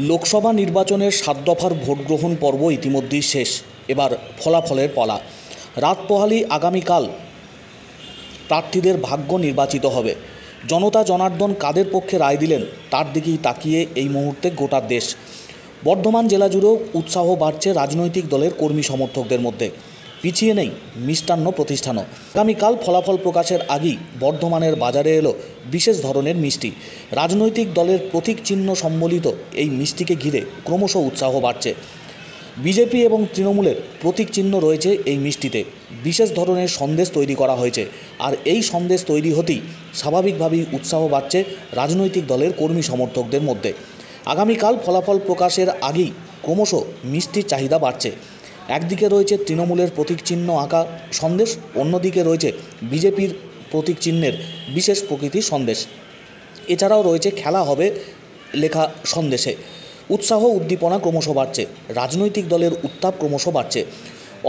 লোকসভা নির্বাচনের ৭ দফার ভোট গ্রহণ পর্ব ইতিমধ্যেই শেষ। এবার ফলাফলের পালা। রাত পোহালেই আগামীকাল প্রার্থীদের ভাগ্য নির্বাচিত হবে। জনতা জনার্দন কাদের পক্ষে রায় দিলেন তার দিকেই তাকিয়ে এই মুহূর্তে গোটা দেশ। বর্ধমান জেলা জুড়েও উৎসাহ বাড়ছে রাজনৈতিক দলের কর্মী সমর্থকদের মধ্যে। পিছিয়ে নেই মিষ্টান্ন প্রতিষ্ঠানও। আগামীকাল ফলাফল প্রকাশের আগেই বর্ধমানের বাজারে এলো বিশেষ ধরনের মিষ্টি। রাজনৈতিক দলের প্রতীক চিহ্ন সম্বলিত এই মিষ্টিকে ঘিরে ক্রমশ উৎসাহ বাড়ছে। বিজেপি এবং তৃণমূলের প্রতীক চিহ্ন রয়েছে এই মিষ্টিতে। বিশেষ ধরনের সন্দেশ তৈরি করা হয়েছে, আর এই সন্দেশ তৈরি হতেই স্বাভাবিকভাবেই উৎসাহ বাড়ছে রাজনৈতিক দলের কর্মী সমর্থকদের মধ্যে। আগামীকাল ফলাফল প্রকাশের আগেই ক্রমশ মিষ্টির চাহিদা বাড়ছে। একদিকে রয়েছে তৃণমূলের প্রতীক চিহ্ন আঁকা সন্দেশ, অন্যদিকে রয়েছে বিজেপির প্রতীক চিহ্নের বিশেষ প্রকৃতির সন্দেশ। এছাড়াও রয়েছে খেলা হবে লেখা সন্দেশে। উৎসাহ উদ্দীপনা ক্রমশ বাড়ছে, রাজনৈতিক দলের উত্তাপ ক্রমশ বাড়ছে।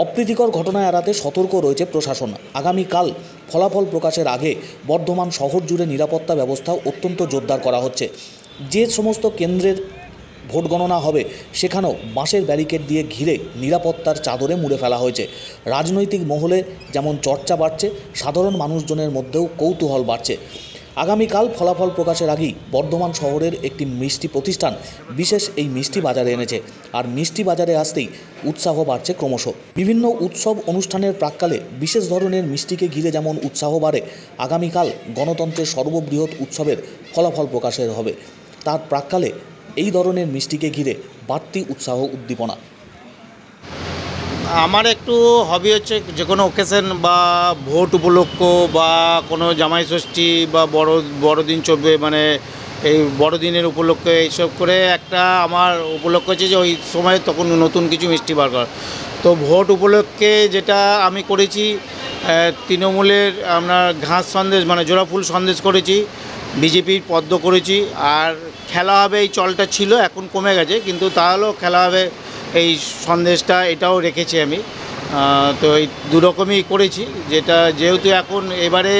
অপ্রীতিকর ঘটনা এড়াতে সতর্ক রয়েছে প্রশাসন। আগামীকাল ফলাফল প্রকাশের আগে বর্ধমান শহর জুড়ে নিরাপত্তা ব্যবস্থা অত্যন্ত জোরদার করা হচ্ছে। যে সমস্ত কেন্দ্রের ভোট গণনা হবে সেখানেও বাঁশের ব্যারিকেড দিয়ে ঘিরে নিরাপত্তার চাদরে মুড়ে ফেলা হয়েছে। রাজনৈতিক মহলে যেমন চর্চা বাড়ছে, সাধারণ মানুষজনের মধ্যেও কৌতূহল বাড়ছে। আগামীকাল ফলাফল প্রকাশের আগেই বর্ধমান শহরের একটি মিষ্টি প্রতিষ্ঠান বিশেষ এই মিষ্টি বাজারে এনেছে, আর মিষ্টি বাজারে আসতেই উৎসাহ বাড়ছে ক্রমশ। বিভিন্ন উৎসব অনুষ্ঠানের প্রাক্কালে বিশেষ ধরনের মিষ্টিকে ঘিরে যেমন উৎসাহ বাড়ে, আগামীকাল গণতন্ত্রের সর্ববৃহৎ উৎসবের ফলাফল প্রকাশের হবে, তার প্রাক্কালে এই ধরনের মিষ্টিকে ঘিরে বাড়তি উৎসাহ উদ্দীপনা। আমার একটু হবি হচ্ছে যে কোনো ওকেশন বা ভোট উপলক্ষ বা কোনো জামাই ষষ্ঠী বা বড়দিন চলবে, মানে এই বড়দিনের উপলক্ষে এইসব করে একটা আমার উপলক্ষ হচ্ছে যে ওই সময় তখন নতুন কিছু মিষ্টি বার করা। তো ভোট উপলক্ষে যেটা আমি করেছি, তৃণমূলের আপনার ঘাস সন্দেশ মানে জোড়া ফুল সন্দেশ করেছি, বিজেপির পদ্ম করেছি, আর খেলা হবে এই চলটা ছিল, এখন কমে গেছে, কিন্তু তাহলেও খেলা হবে এই সন্দেশটা, এটাও রেখেছি আমি। তো এই দুরকমই করেছি, যেটা যেহেতু এখন এবারে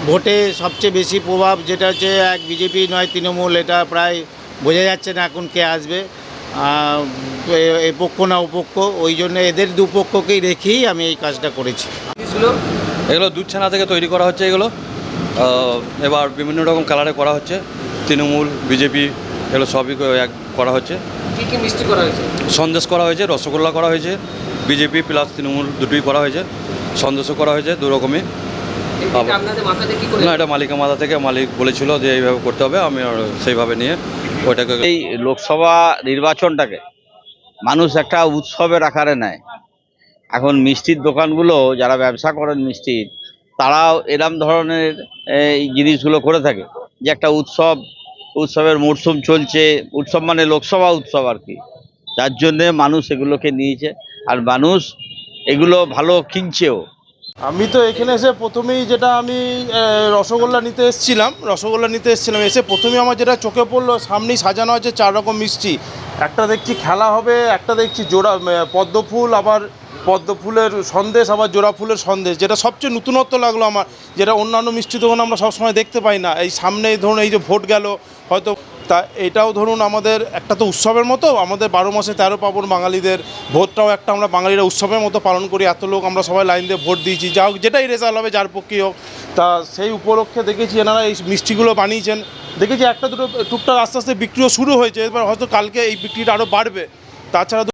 ভোটে সবচেয়ে বেশি প্রভাব যেটা হচ্ছে এক বিজেপি নয় তৃণমূল, এটা প্রায় বোঝা যাচ্ছে না এখন কে আসবে, এ পক্ষ না ও পক্ষ, ওই জন্য এদের দুপক্ষকেই রেখেই আমি এই কাজটা করেছি। এগুলো দুধ ছানা থেকে তৈরি করা হচ্ছে, এগুলো এবার বিভিন্ন রকম কালারে করা হচ্ছে। তৃণমূল বিজেপি এগুলো সবই করা হচ্ছে। কী কী মিষ্টি করা হয়েছে? সন্দেশ করা হয়েছে, রসগোল্লা করা হয়েছে, বিজেপি প্লাস তৃণমূল দুটোই করা হয়েছে। সন্দেশও করা হয়েছে দু রকমই। না, এটা মালিকের মাথা থেকে, মালিক বলেছিল যে এইভাবে করতে হবে, আমি সেইভাবে নিয়ে ওইটাকে। এই লোকসভা নির্বাচনটাকে মানুষ একটা উৎসবের আকারে নেয়। এখন মিষ্টির দোকানগুলো যারা ব্যবসা করেন মিষ্টির, তারাও এরম ধরনের এই জিনিসগুলো করে থাকে, যে একটা উৎসবের মরশুম চলছে, উৎসব মানে লোকসভা উৎসব আর কি, যার জন্যে মানুষ এগুলোকে নিয়েছে, আর মানুষ এগুলো ভালো কিনছেও। আমি তো এখানে এসে প্রথমেই যেটা আমি রসগোল্লা নিতে এসেছিলাম, এসে প্রথমেই আমার যেটা চোখে পড়লো, সামনেই সাজানো আছে 4 রকম মিষ্টি। একটা দেখছি খেলা হবে, একটা দেখছি জোড়া পদ্ম ফুল, আবার পদ্ম ফুলের সন্দেশ, আবার জোড়া ফুলের সন্দেশ, যেটা সবচেয়ে নতুনত্ব লাগলো আমার, যেটা অন্যান্য মিষ্টি দোকানে আমরা সবসময় দেখতে পাই না। এই সামনে ধরুন এই যে ভোট গেল হয়তো, তা এটাও ধরুন আমাদের একটা তো উৎসবের মতো, আমাদের 12 মাসে 13 পার্বণ বাঙালিদের, ভোটটাও একটা আমরা বাঙালিরা উৎসবের মতো পালন করি। এত লোক আমরা সবাই লাইন দিয়ে ভোট দিয়েছি, যা হোক যেটাই রেজাল্ট হবে যার পক্ষেই হোক, তা সেই উপলক্ষে দেখেছি এনারা এই মিষ্টিগুলো বানিয়েছেন। দেখেছি একটা দুটো টুকটাক আস্তে আস্তে বিক্রিও শুরু হয়েছে, এবার হয়তো কালকে এই বিক্রিটা আরও বাড়বে। তাছাড়া